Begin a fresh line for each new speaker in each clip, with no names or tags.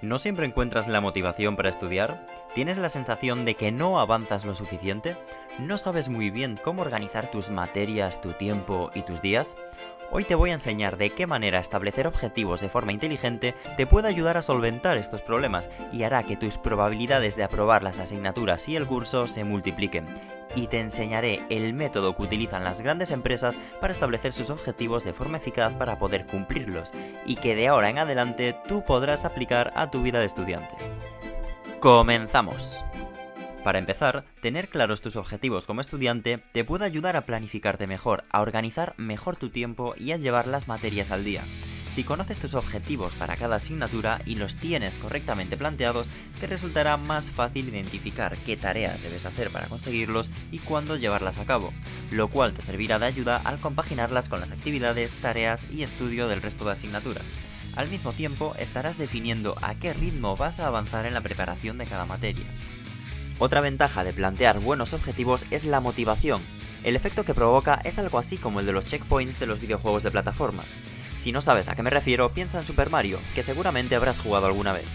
¿No siempre encuentras la motivación para estudiar? ¿Tienes la sensación de que no avanzas lo suficiente? ¿No sabes muy bien cómo organizar tus materias, tu tiempo y tus días? Hoy te voy a enseñar de qué manera establecer objetivos de forma inteligente te puede ayudar a solventar estos problemas y hará que tus probabilidades de aprobar las asignaturas y el curso se multipliquen. Y te enseñaré el método que utilizan las grandes empresas para establecer sus objetivos de forma eficaz para poder cumplirlos, y que de ahora en adelante tú podrás aplicar a tu vida de estudiante. ¡Comenzamos! Para empezar, tener claros tus objetivos como estudiante te puede ayudar a planificarte mejor, a organizar mejor tu tiempo y a llevar las materias al día. Si conoces tus objetivos para cada asignatura y los tienes correctamente planteados, te resultará más fácil identificar qué tareas debes hacer para conseguirlos y cuándo llevarlas a cabo, lo cual te servirá de ayuda al compaginarlas con las actividades, tareas y estudio del resto de asignaturas. Al mismo tiempo, estarás definiendo a qué ritmo vas a avanzar en la preparación de cada materia. Otra ventaja de plantear buenos objetivos es la motivación. El efecto que provoca es algo así como el de los checkpoints de los videojuegos de plataformas. Si no sabes a qué me refiero, piensa en Super Mario, que seguramente habrás jugado alguna vez.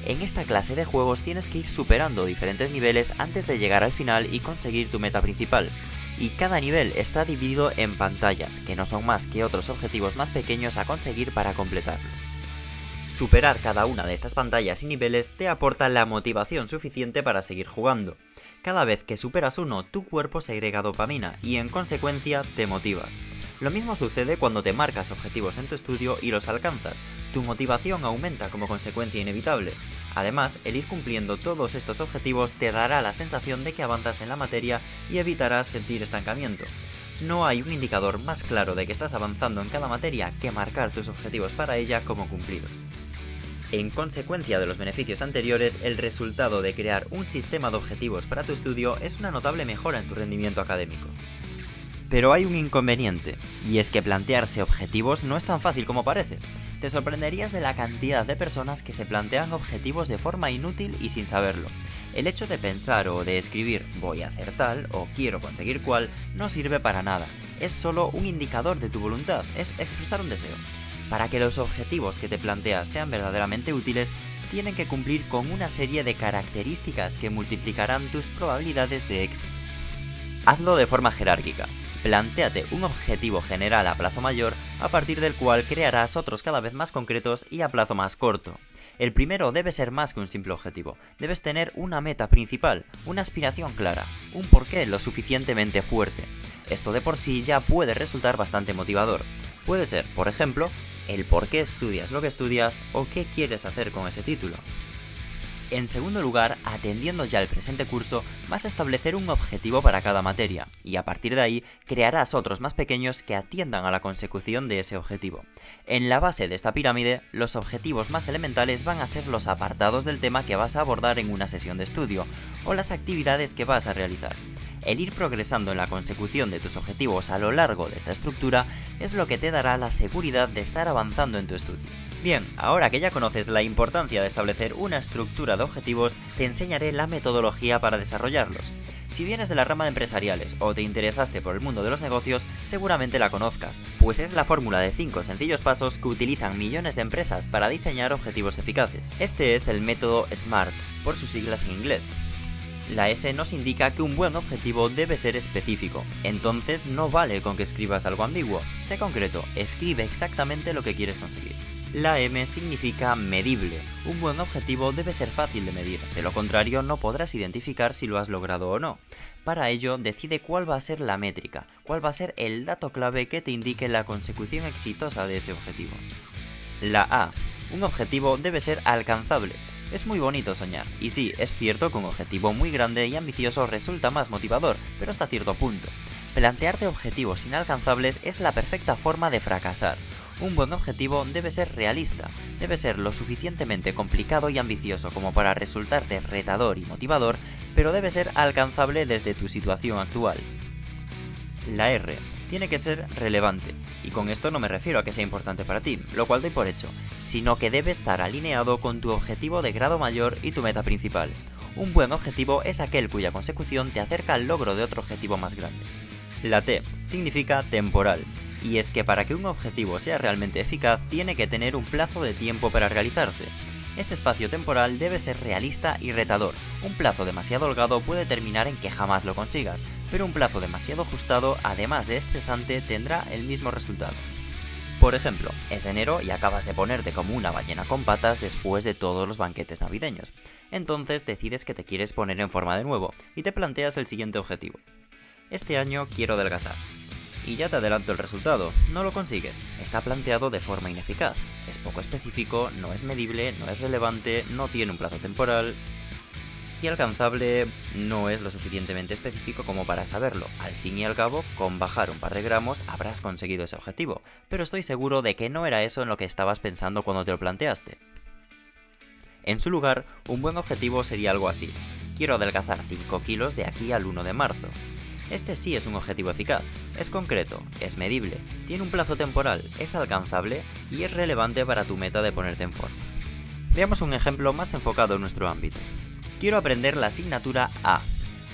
En esta clase de juegos tienes que ir superando diferentes niveles antes de llegar al final y conseguir tu meta principal. Y cada nivel está dividido en pantallas, que no son más que otros objetivos más pequeños a conseguir para completarlo. Superar cada una de estas pantallas y niveles te aporta la motivación suficiente para seguir jugando. Cada vez que superas uno, tu cuerpo segrega dopamina y en consecuencia te motivas. Lo mismo sucede cuando te marcas objetivos en tu estudio y los alcanzas. Tu motivación aumenta como consecuencia inevitable. Además, el ir cumpliendo todos estos objetivos te dará la sensación de que avanzas en la materia y evitarás sentir estancamiento. No hay un indicador más claro de que estás avanzando en cada materia que marcar tus objetivos para ella como cumplidos. En consecuencia de los beneficios anteriores, el resultado de crear un sistema de objetivos para tu estudio es una notable mejora en tu rendimiento académico. Pero hay un inconveniente, y es que plantearse objetivos no es tan fácil como parece. Te sorprenderías de la cantidad de personas que se plantean objetivos de forma inútil y sin saberlo. El hecho de pensar o de escribir voy a hacer tal o quiero conseguir cual no sirve para nada. Es solo un indicador de tu voluntad, es expresar un deseo. Para que los objetivos que te planteas sean verdaderamente útiles, tienen que cumplir con una serie de características que multiplicarán tus probabilidades de éxito. Hazlo de forma jerárquica. Plantéate un objetivo general a plazo mayor, a partir del cual crearás otros cada vez más concretos y a plazo más corto. El primero debe ser más que un simple objetivo. Debes tener una meta principal, una aspiración clara, un porqué lo suficientemente fuerte. Esto de por sí ya puede resultar bastante motivador. Puede ser, por ejemplo, el por qué estudias lo que estudias o qué quieres hacer con ese título. En segundo lugar, atendiendo ya al presente curso, vas a establecer un objetivo para cada materia, y a partir de ahí crearás otros más pequeños que atiendan a la consecución de ese objetivo. En la base de esta pirámide, los objetivos más elementales van a ser los apartados del tema que vas a abordar en una sesión de estudio, o las actividades que vas a realizar. El ir progresando en la consecución de tus objetivos a lo largo de esta estructura es lo que te dará la seguridad de estar avanzando en tu estudio. Bien, ahora que ya conoces la importancia de establecer una estructura de objetivos, te enseñaré la metodología para desarrollarlos. Si vienes de la rama de empresariales o te interesaste por el mundo de los negocios, seguramente la conozcas, pues es la fórmula de 5 sencillos pasos que utilizan millones de empresas para diseñar objetivos eficaces. Este es el método SMART, por sus siglas en inglés. La S nos indica que un buen objetivo debe ser específico, entonces no vale con que escribas algo ambiguo. Sé concreto, escribe exactamente lo que quieres conseguir. La M significa medible. Un buen objetivo debe ser fácil de medir, de lo contrario no podrás identificar si lo has logrado o no. Para ello, decide cuál va a ser la métrica, cuál va a ser el dato clave que te indique la consecución exitosa de ese objetivo. La A. Un objetivo debe ser alcanzable. Es muy bonito soñar, y sí, es cierto que un objetivo muy grande y ambicioso resulta más motivador, pero hasta cierto punto. Plantearte objetivos inalcanzables es la perfecta forma de fracasar. Un buen objetivo debe ser realista, debe ser lo suficientemente complicado y ambicioso como para resultarte retador y motivador, pero debe ser alcanzable desde tu situación actual. La R. Tiene que ser relevante, y con esto no me refiero a que sea importante para ti, lo cual doy por hecho, sino que debe estar alineado con tu objetivo de grado mayor y tu meta principal. Un buen objetivo es aquel cuya consecución te acerca al logro de otro objetivo más grande. La T significa temporal, y es que para que un objetivo sea realmente eficaz tiene que tener un plazo de tiempo para realizarse. Ese espacio temporal debe ser realista y retador. Un plazo demasiado holgado puede terminar en que jamás lo consigas, pero un plazo demasiado ajustado, además de estresante, tendrá el mismo resultado. Por ejemplo, es enero y acabas de ponerte como una ballena con patas después de todos los banquetes navideños. Entonces decides que te quieres poner en forma de nuevo y te planteas el siguiente objetivo. Este año quiero adelgazar. Y ya te adelanto el resultado, no lo consigues. Está planteado de forma ineficaz. Es poco específico, no es medible, no es relevante, no tiene un plazo temporal. Y alcanzable no es lo suficientemente específico como para saberlo. Al fin y al cabo, con bajar un par de gramos habrás conseguido ese objetivo, pero estoy seguro de que no era eso en lo que estabas pensando cuando te lo planteaste. En su lugar, un buen objetivo sería algo así: quiero adelgazar 5 kilos de aquí al 1 de marzo. Este sí es un objetivo eficaz, es concreto, es medible, tiene un plazo temporal, es alcanzable y es relevante para tu meta de ponerte en forma. Veamos un ejemplo más enfocado en nuestro ámbito. Quiero aprender la asignatura A.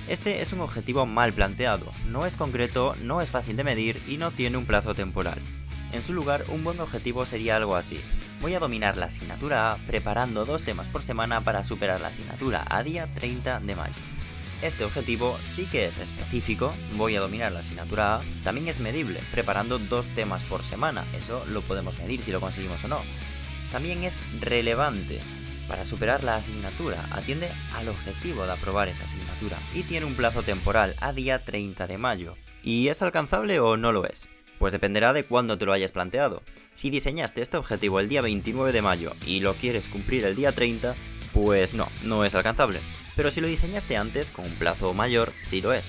Este es un objetivo mal planteado, no es concreto, no es fácil de medir y no tiene un plazo temporal. En su lugar, un buen objetivo sería algo así: voy a dominar la asignatura A preparando 2 temas por semana para superar la asignatura a día 30 de mayo. Este objetivo sí que es específico, voy a dominar la asignatura A, también es medible, preparando 2 temas por semana, eso lo podemos medir si lo conseguimos o no. También es relevante. Para superar la asignatura, atiende al objetivo de aprobar esa asignatura y tiene un plazo temporal a día 30 de mayo. ¿Y es alcanzable o no lo es? Pues dependerá de cuándo te lo hayas planteado. Si diseñaste este objetivo el día 29 de mayo y lo quieres cumplir el día 30, pues no es alcanzable. Pero si lo diseñaste antes, con un plazo mayor, sí lo es.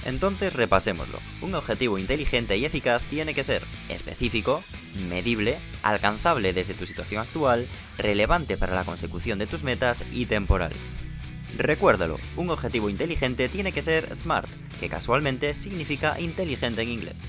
Entonces repasémoslo. Un objetivo inteligente y eficaz tiene que ser específico, medible, alcanzable desde tu situación actual, relevante para la consecución de tus metas y temporal. Recuérdalo, un objetivo inteligente tiene que ser SMART, que casualmente significa inteligente en inglés.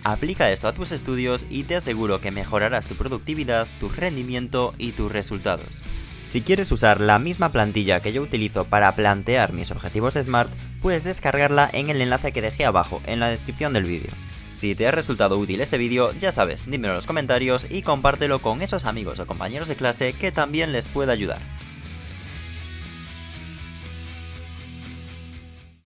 Aplica esto a tus estudios y te aseguro que mejorarás tu productividad, tu rendimiento y tus resultados. Si quieres usar la misma plantilla que yo utilizo para plantear mis objetivos SMART, puedes descargarla en el enlace que dejé abajo en la descripción del vídeo. Si te ha resultado útil este vídeo, ya sabes, dímelo en los comentarios y compártelo con esos amigos o compañeros de clase que también les pueda ayudar.